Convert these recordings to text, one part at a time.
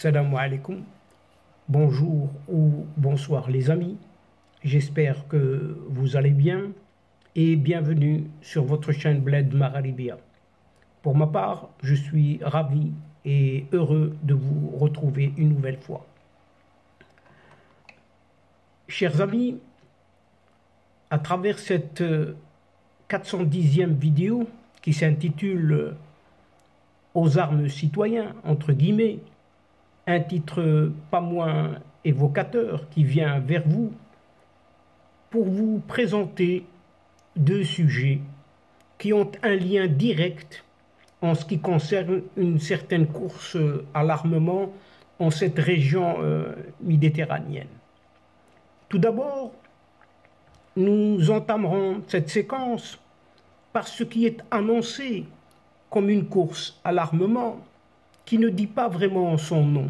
Salam alaikum, bonjour ou bonsoir les amis, j'espère que vous allez bien et bienvenue sur votre chaîne Bled Magharibia. Pour ma part, je suis ravi et heureux de vous retrouver une nouvelle fois. Chers amis, à travers cette 410e vidéo qui s'intitule « Aux armes citoyens » entre guillemets, un titre pas moins évocateur qui vient vers vous pour vous présenter deux sujets qui ont un lien direct en ce qui concerne une certaine course à l'armement en cette région méditerranéenne. Tout d'abord, nous entamerons cette séquence par ce qui est annoncé comme une course à l'armement qui ne dit pas vraiment son nom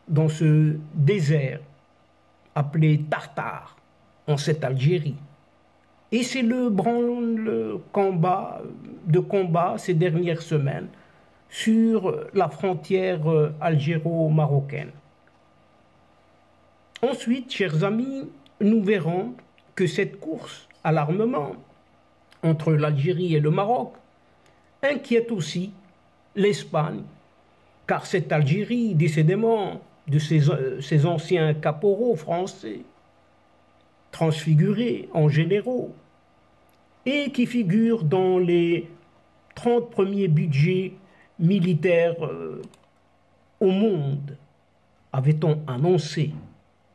dans ce désert appelé Tartare en cette Algérie. Et c'est le branle combat ces dernières semaines sur la frontière algéro-marocaine. Ensuite, chers amis, nous verrons que cette course à l'armement entre l'Algérie et le Maroc inquiète aussi l'Espagne, car cette Algérie, décidément, de ces anciens caporaux français, transfigurés en généraux, et qui figurent dans les 30 premiers budgets militaires au monde, avait-on annoncé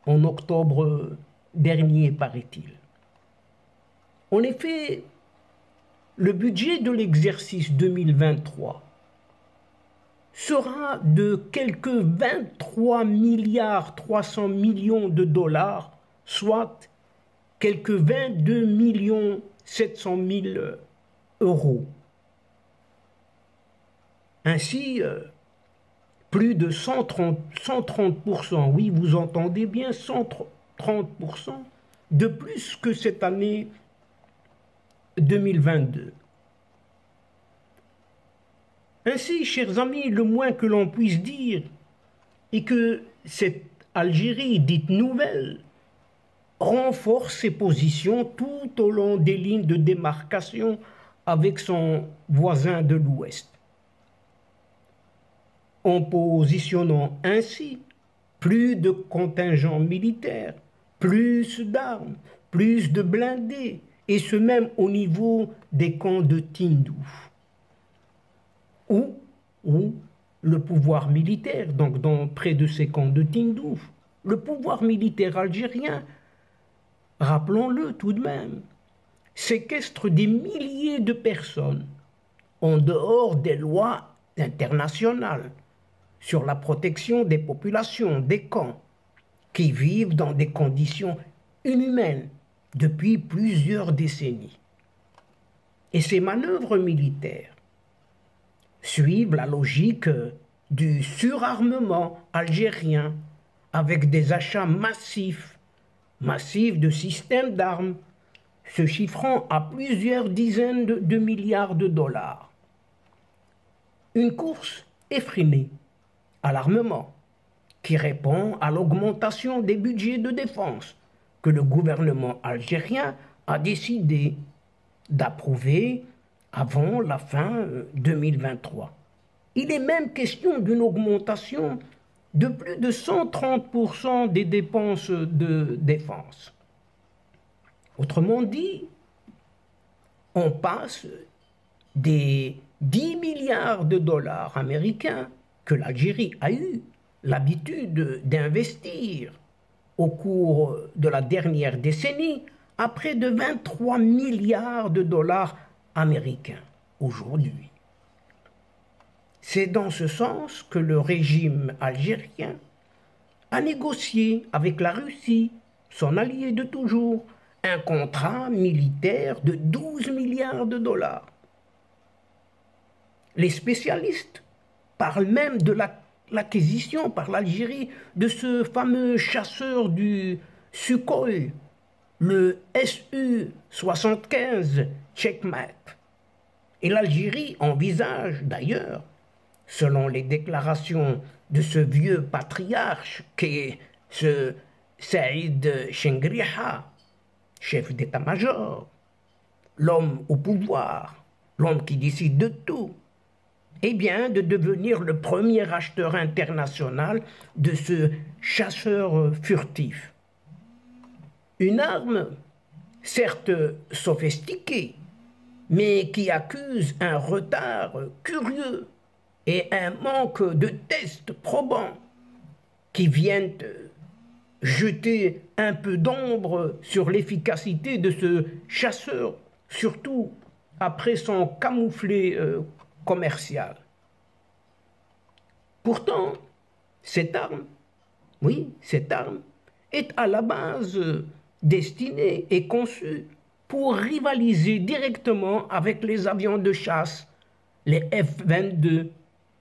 en octobre dernier, paraît-il. En effet, le budget de l'exercice 2023 sera de quelques 23 milliards 300 millions de dollars, soit quelques 22 millions 700 000 euros. Ainsi, plus de 130%, oui, vous entendez bien, 130% de plus que cette année 2022. Ainsi, chers amis, le moins que l'on puisse dire est que cette Algérie dite nouvelle renforce ses positions tout au long des lignes de démarcation avec son voisin de l'Ouest, en positionnant ainsi plus de contingents militaires, plus d'armes, plus de blindés, et ce même au niveau des camps de Tindouf, où le pouvoir militaire, donc près de ces camps de Tindouf, le pouvoir militaire algérien, rappelons-le tout de même, séquestre des milliers de personnes en dehors des lois internationales sur la protection des populations des camps qui vivent dans des conditions inhumaines depuis plusieurs décennies. Et ces manœuvres militaires suivent la logique du surarmement algérien avec des achats massifs de systèmes d'armes se chiffrant à plusieurs dizaines de milliards de dollars. Une course effrénée à l'armement qui répond à l'augmentation des budgets de défense que le gouvernement algérien a décidé d'approuver avant la fin 2023. Il est même question d'une augmentation de plus de 130% des dépenses de défense. Autrement dit, on passe des 10 milliards de dollars américains que l'Algérie a eu l'habitude d'investir au cours de la dernière décennie à près de 23 milliards de dollars américains aujourd'hui. C'est dans ce sens que le régime algérien a négocié avec la Russie, son allié de toujours, un contrat militaire de 12 milliards de dollars. Les spécialistes parlent même de l'acquisition par l'Algérie de ce fameux chasseur du Sukhoi, le Su-75 Checkmate. Et l'Algérie envisage d'ailleurs selon les déclarations de ce vieux patriarche qu'est ce Saïd Chengriha, chef d'état-major, l'homme au pouvoir, l'homme qui décide de tout, eh bien de devenir le premier acheteur international de ce chasseur furtif. Une arme, certes sophistiquée, mais qui accuse un retard curieux et un manque de tests probants qui viennent jeter un peu d'ombre sur l'efficacité de ce chasseur, surtout après son camouflet commercial. Pourtant, cette arme, oui, cette arme, est à la base destinée et conçue pour rivaliser directement avec les avions de chasse, les F-22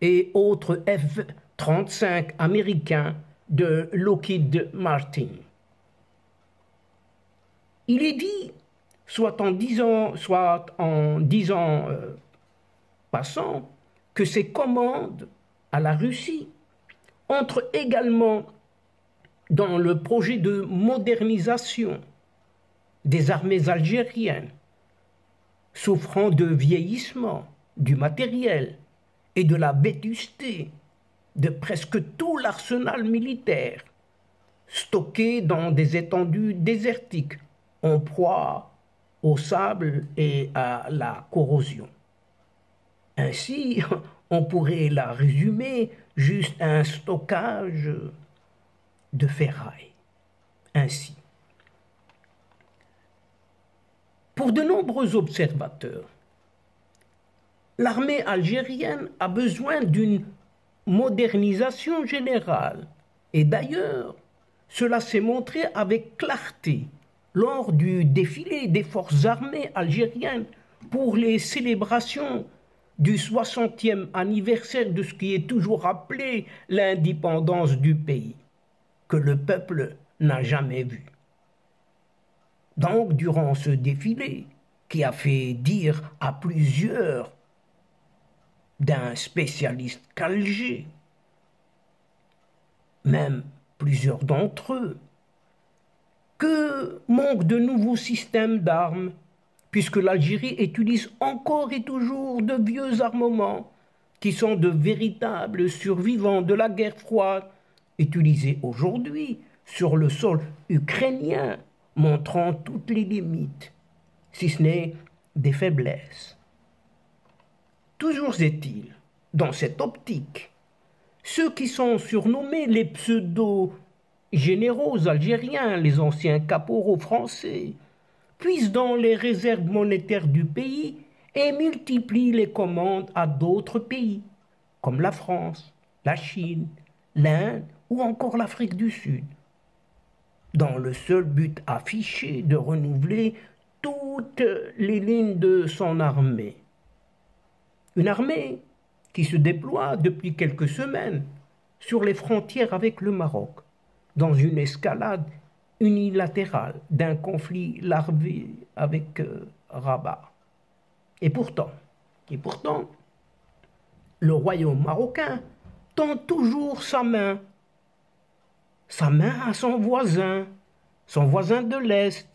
et autres F-35 américains de Lockheed Martin. Il est dit, soit en disant passant, que ces commandes à la Russie entrent également dans le projet de modernisation des armées algériennes, souffrant de vieillissement du matériel et de la vétusté de presque tout l'arsenal militaire, stocké dans des étendues désertiques, en proie au sable et à la corrosion. Ainsi, on pourrait la résumer juste un stockage de ferraille. Ainsi. Pour de nombreux observateurs, l'armée algérienne a besoin d'une modernisation générale. Et d'ailleurs, cela s'est montré avec clarté lors du défilé des forces armées algériennes pour les célébrations du 60e anniversaire de ce qui est toujours appelé l'indépendance du pays, que le peuple n'a jamais vu. Donc, durant ce défilé, qui a fait dire à plusieurs d'un spécialiste qu'Alger, même plusieurs d'entre eux, que manque de nouveaux systèmes d'armes, puisque l'Algérie utilise encore et toujours de vieux armements qui sont de véritables survivants de la guerre froide, utilisés aujourd'hui sur le sol ukrainien, montrant toutes les limites, si ce n'est des faiblesses. Toujours est-il, dans cette optique, ceux qui sont surnommés les pseudo-généraux algériens, les anciens caporaux français, puisent dans les réserves monétaires du pays et multiplient les commandes à d'autres pays, comme la France, la Chine, l'Inde ou encore l'Afrique du Sud, dans le seul but affiché de renouveler toutes les lignes de son armée. Une armée qui se déploie depuis quelques semaines sur les frontières avec le Maroc, dans une escalade unilatérale d'un conflit larvé avec Rabat. Et pourtant, le royaume marocain tend toujours sa main à son voisin de l'Est,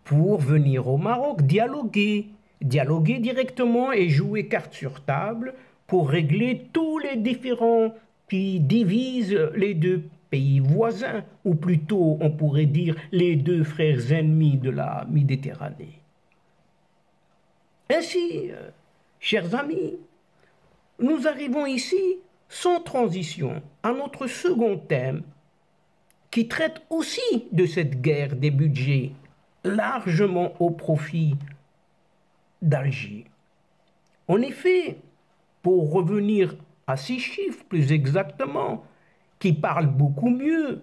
pour venir au Maroc dialoguer directement et jouer carte sur table pour régler tous les différends qui divisent les deux pays voisins, ou plutôt on pourrait dire les deux frères ennemis de la Méditerranée. Ainsi, chers amis, nous arrivons ici sans transition à notre second thème, qui traite aussi de cette guerre des budgets largement au profit d'Alger. En effet, pour revenir à ces chiffres plus exactement, qui parlent beaucoup mieux,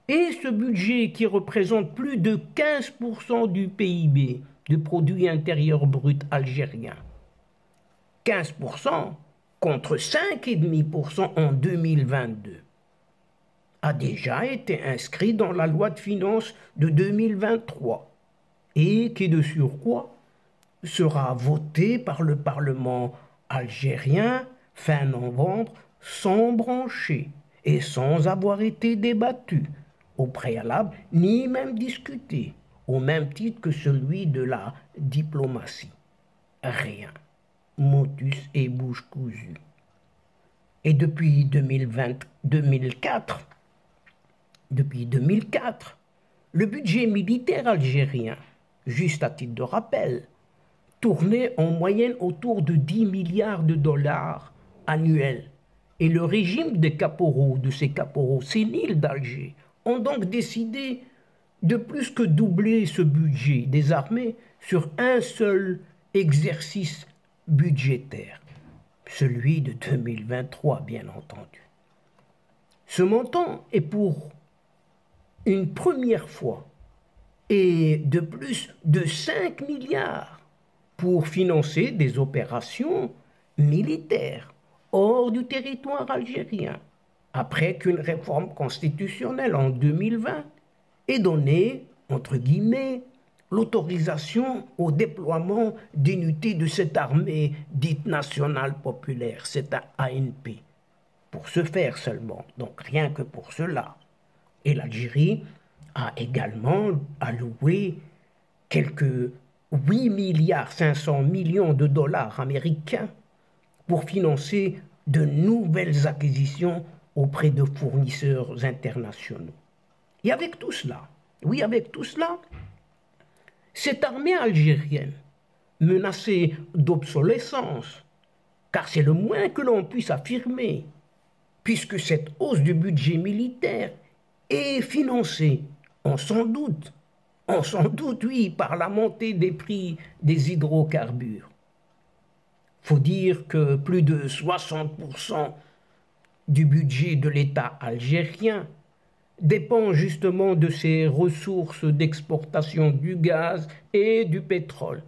et ce budget qui représente plus de 15% du PIB, du produit intérieur brut algérien. 15% contre 5,5% en 2022. A déjà été inscrit dans la loi de finances de 2023 et qui de surcroît sera voté par le Parlement algérien fin novembre sans brancher et sans avoir été débattu au préalable, ni même discuté, au même titre que celui de la diplomatie. Rien. Motus et bouche cousue. Et depuis 2004, le budget militaire algérien, juste à titre de rappel, tournait en moyenne autour de 10 milliards de dollars annuels. Et le régime des caporaux, de ces caporaux séniles d'Alger, ont donc décidé de plus que doubler ce budget des armées sur un seul exercice budgétaire, celui de 2023, bien entendu. Ce montant est pour une première fois et de plus de 5 milliards pour financer des opérations militaires hors du territoire algérien, après qu'une réforme constitutionnelle en 2020 ait donné, entre guillemets, l'autorisation au déploiement d'unités de cette armée dite nationale populaire, cette ANP, pour ce faire seulement, donc rien que pour cela. Et l'Algérie a également alloué quelques 8 milliards 500 millions de dollars américains pour financer de nouvelles acquisitions auprès de fournisseurs internationaux. Et avec tout cela, cette armée algérienne, menacée d'obsolescence, car c'est le moins que l'on puisse affirmer, puisque cette hausse du budget militaire est financée, on s'en doute, oui, par la montée des prix des hydrocarbures. Faut dire que plus de 60% du budget de l'État algérien dépend justement de ses ressources d'exportation du gaz et du pétrole.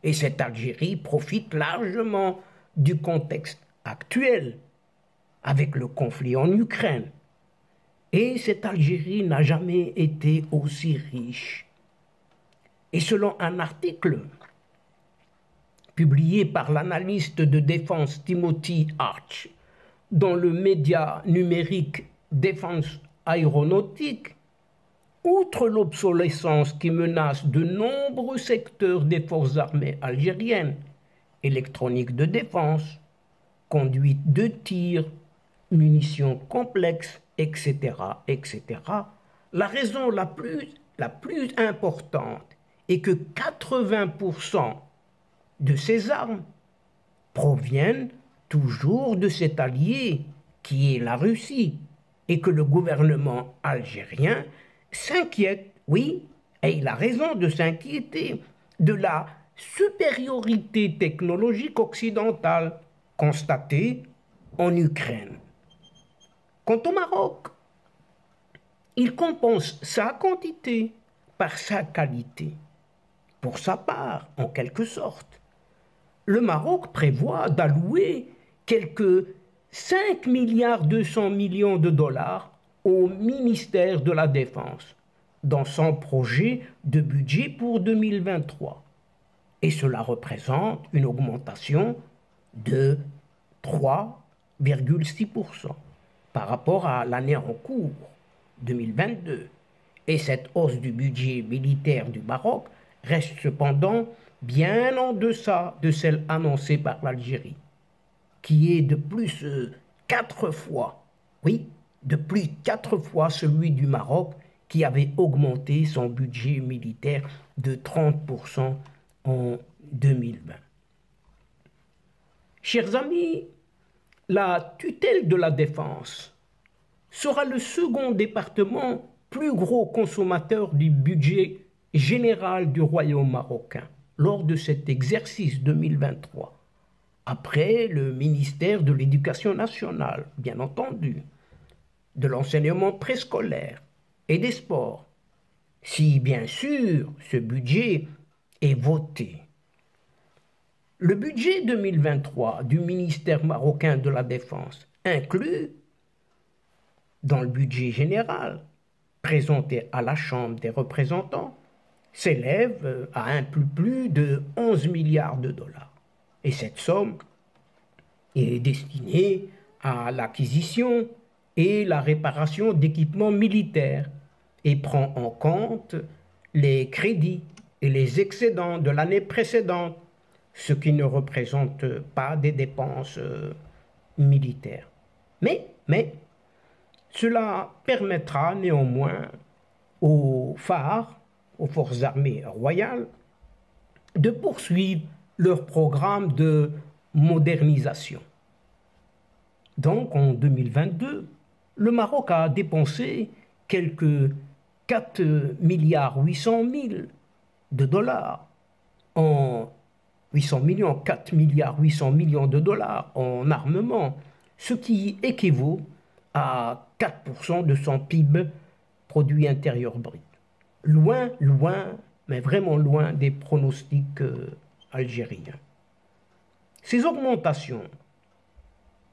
Et cette Algérie profite largement du contexte actuel avec le conflit en Ukraine. Et cette Algérie n'a jamais été aussi riche. Et selon un article publié par l'analyste de défense Timothy Arch dans le média numérique Défense aéronautique, outre l'obsolescence qui menace de nombreux secteurs des forces armées algériennes, électronique de défense, conduite de tir, munitions complexes, etc., la raison la plus importante est que 80% de ces armes proviennent toujours de cet allié qui est la Russie, et que le gouvernement algérien s'inquiète, oui, et il a raison de s'inquiéter, de la supériorité technologique occidentale constatée en Ukraine. Quant au Maroc, il compense sa quantité par sa qualité. Pour sa part, en quelque sorte, le Maroc prévoit d'allouer quelques 5 milliards 200 millions de dollars au ministère de la Défense dans son projet de budget pour 2023. Et cela représente une augmentation de 3,6% par rapport à l'année en cours, 2022. Et cette hausse du budget militaire du Maroc reste cependant bien en deçà de celle annoncée par l'Algérie, qui est de plus 4 fois, oui, de plus 4 fois celui du Maroc qui avait augmenté son budget militaire de 30% en 2020. Chers amis, la tutelle de la défense sera le second département plus gros consommateur du budget général du royaume marocain lors de cet exercice 2023. Après le ministère de l'Éducation nationale, bien entendu, de l'enseignement préscolaire et des sports, si bien sûr ce budget est voté. Le budget 2023 du ministère marocain de la Défense inclut, dans le budget général présenté à la Chambre des représentants, s'élève à un peu plus de 11 milliards de dollars. Et cette somme est destinée à l'acquisition et la réparation d'équipements militaires et prend en compte les crédits et les excédents de l'année précédente, ce qui ne représente pas des dépenses militaires. Mais cela permettra néanmoins aux phares, aux forces armées royales, de poursuivre leur programme de modernisation. Donc en 2022, le Maroc a dépensé quelques 4 milliards 800 000 de dollars en 800 millions, 4 milliards 800 millions de dollars en armement, ce qui équivaut à 4% de son PIB, produit intérieur brut. Loin, mais vraiment loin des pronostics algériens. Ces augmentations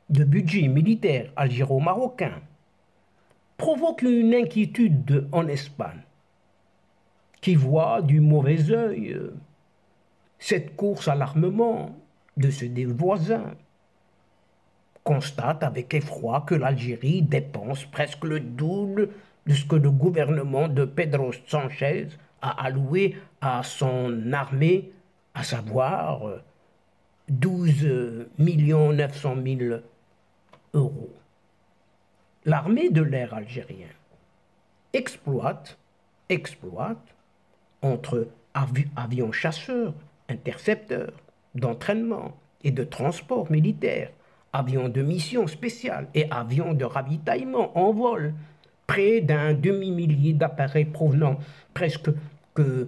de budget militaire algéro-marocain provoquent une inquiétude en Espagne, qui voit du mauvais œil cette course à l'armement de ses deux voisins, constate avec effroi que l'Algérie dépense presque le double de ce que le gouvernement de Pedro Sánchez a alloué à son armée, à savoir 12 900 000 euros. L'armée de l'air algérienne exploite entre avions chasseurs, intercepteurs, d'entraînement et de transport militaire, avions de mission spéciale et avions de ravitaillement en vol, près d'un demi-millier d'appareils provenant presque que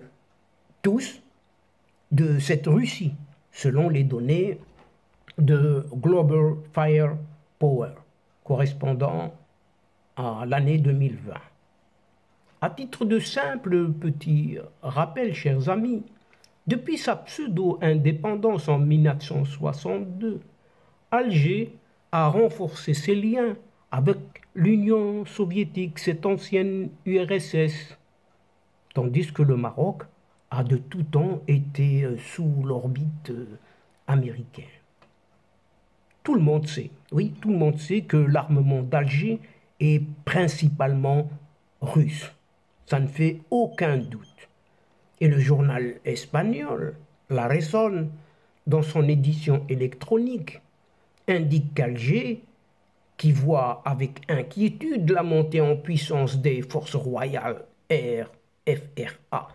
tous de cette Russie, selon les données de Global Firepower, correspondant à l'année 2020. À titre de simple petit rappel, chers amis, depuis sa pseudo-indépendance en 1962, Alger a renforcé ses liens avec l'Union soviétique, cette ancienne URSS, tandis que le Maroc a de tout temps été sous l'orbite américaine. Tout le monde sait, oui, tout le monde sait que l'armement d'Alger est principalement russe. Ça ne fait aucun doute. Et le journal espagnol, La Razón, dans son édition électronique, indique qu'Alger, qui voit avec inquiétude la montée en puissance des forces royales RFRA,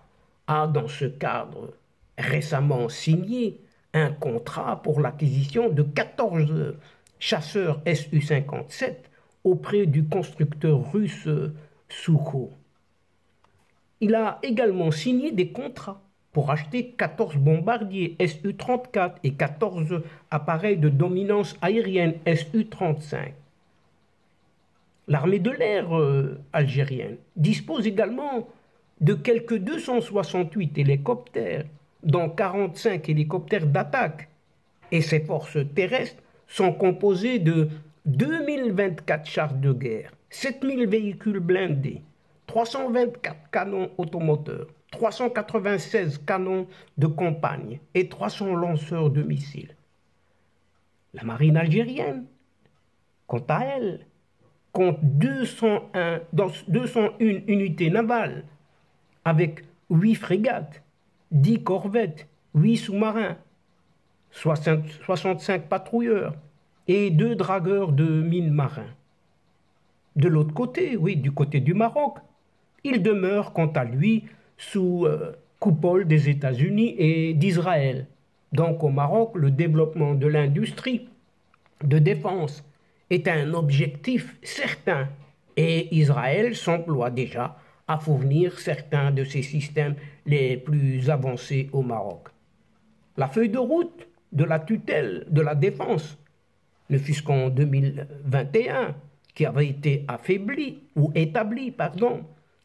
a dans ce cadre récemment signé un contrat pour l'acquisition de 14 chasseurs Su-57 auprès du constructeur russe Sukhoi. Il a également signé des contrats pour acheter 14 bombardiers Su-34 et 14 appareils de dominance aérienne Su-35. L'armée de l'air algérienne dispose également de quelques 268 hélicoptères, dont 45 hélicoptères d'attaque, et ses forces terrestres sont composées de 2024 chars de guerre, 7000 véhicules blindés, 324 canons automoteurs, 396 canons de campagne et 300 lanceurs de missiles. La marine algérienne, quant à elle, compte 201 unités navales, avec 8 frégates, 10 corvettes, 8 sous-marins, 65 patrouilleurs et 2 dragueurs de mines marins. De l'autre côté, oui, du côté du Maroc, il demeure quant à lui sous coupole des États-Unis et d'Israël. Donc au Maroc, le développement de l'industrie de défense est un objectif certain et Israël s'emploie déjà à fournir certains de ses systèmes les plus avancés au Maroc. La feuille de route de la tutelle de la défense, ne fût-ce qu'en 2021, qui avait été établie,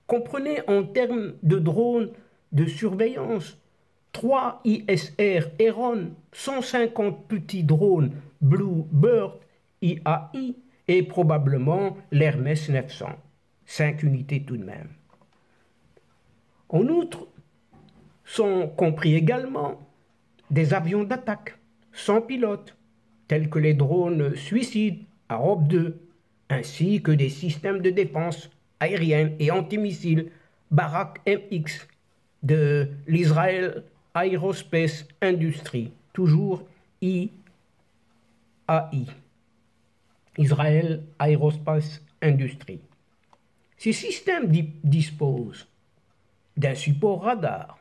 comprenait en termes de drones de surveillance 3 ISR Heron, 150 petits drones Bluebird IAI et probablement l'Hermès 900, 5 unités tout de même. En outre, sont compris également des avions d'attaque sans pilote, tels que les drones suicides Arab 2, ainsi que des systèmes de défense aérienne et antimissiles Barak MX de l'Israel Aerospace Industry, toujours IAI. Israel Aerospace Industry. Ces systèmes disposent d'un support radar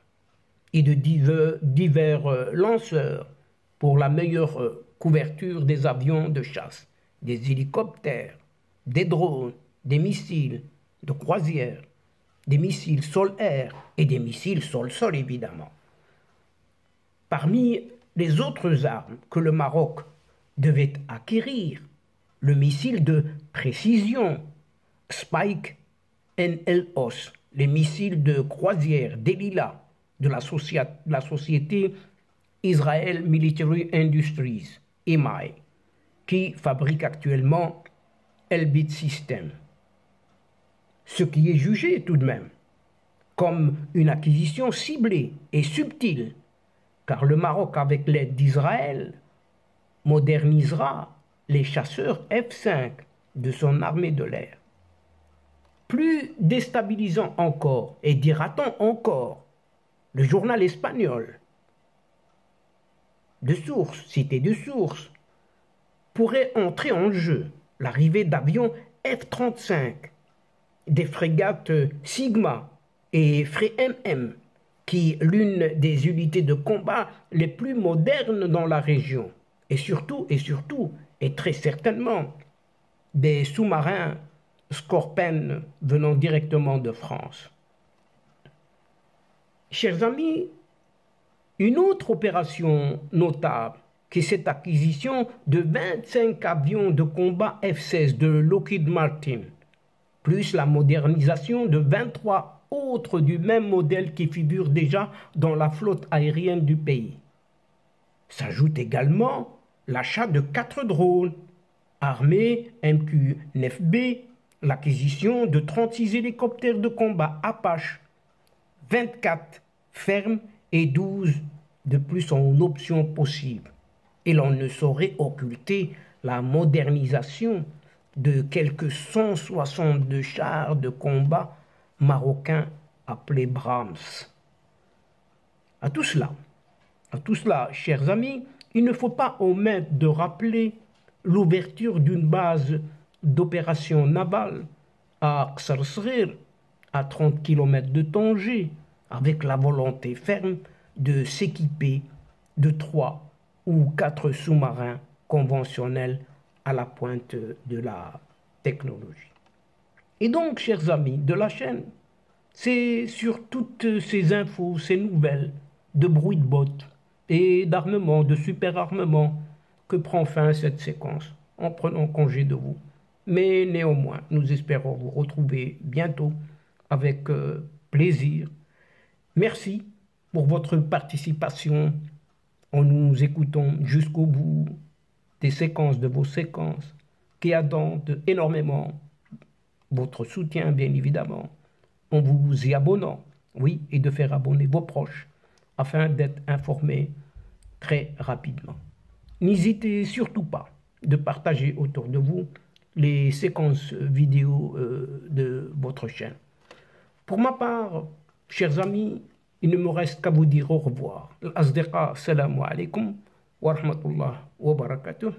et de divers lanceurs pour la meilleure couverture des avions de chasse, des hélicoptères, des drones, des missiles de croisière, des missiles sol-air et des missiles sol-sol évidemment. Parmi les autres armes que le Maroc devait acquérir, le missile de précision Spike NLOS, les missiles de croisière Delila de la société Israel Military Industries, EMI, qui fabrique actuellement Elbit Systems. Ce qui est jugé tout de même comme une acquisition ciblée et subtile, car le Maroc, avec l'aide d'Israël, modernisera les chasseurs F-5 de son armée de l'air. Plus déstabilisant encore, et dira-t-on encore, le journal espagnol de source, cité de source, pourrait entrer en jeu l'arrivée d'avions F-35, des frégates Sigma et Frey-MM, qui l'une des unités de combat les plus modernes dans la région, et surtout, et très certainement, des sous-marins Scorpion venant directement de France. Chers amis, une autre opération notable, qui est cette acquisition de 25 avions de combat F-16 de Lockheed Martin, plus la modernisation de 23 autres du même modèle qui figurent déjà dans la flotte aérienne du pays. S'ajoute également l'achat de 4 drones armés MQ-9B, l'acquisition de 36 hélicoptères de combat Apache, 24 fermes et 12 de plus en option possible. Et l'on ne saurait occulter la modernisation de quelques 162 chars de combat marocains appelés Brahms. À tout cela, chers amis, il ne faut pas omettre de rappeler l'ouverture d'une base d'opération navale à Ksar, à 30 km de Tanger, avec la volonté ferme de s'équiper de 3 ou 4 sous-marins conventionnels à la pointe de la technologie. Et donc, chers amis de la chaîne, c'est sur toutes ces infos, ces nouvelles de bruit de bottes et d'armement, de super-armement, que prend fin cette séquence, en prenant congé de vous. Mais néanmoins, nous espérons vous retrouver bientôt avec plaisir. Merci pour votre participation en nous écoutant jusqu'au bout des séquences de vos séquences qui attendent énormément votre soutien, bien évidemment, en vous y abonnant, oui, et de faire abonner vos proches afin d'être informés très rapidement. N'hésitez surtout pas de partager autour de vous les séquences vidéo de votre chaîne. Pour ma part, chers amis, il ne me reste qu'à vous dire au revoir. Al-Asdiqa, salamu alaikum wa rahmatullah wa barakatuh.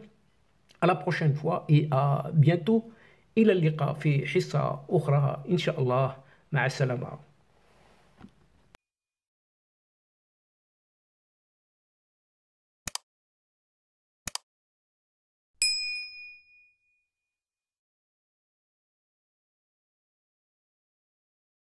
À la prochaine fois et à bientôt. إلى اللقاء في حصة أخرى إن شاء الله. مع السلامة.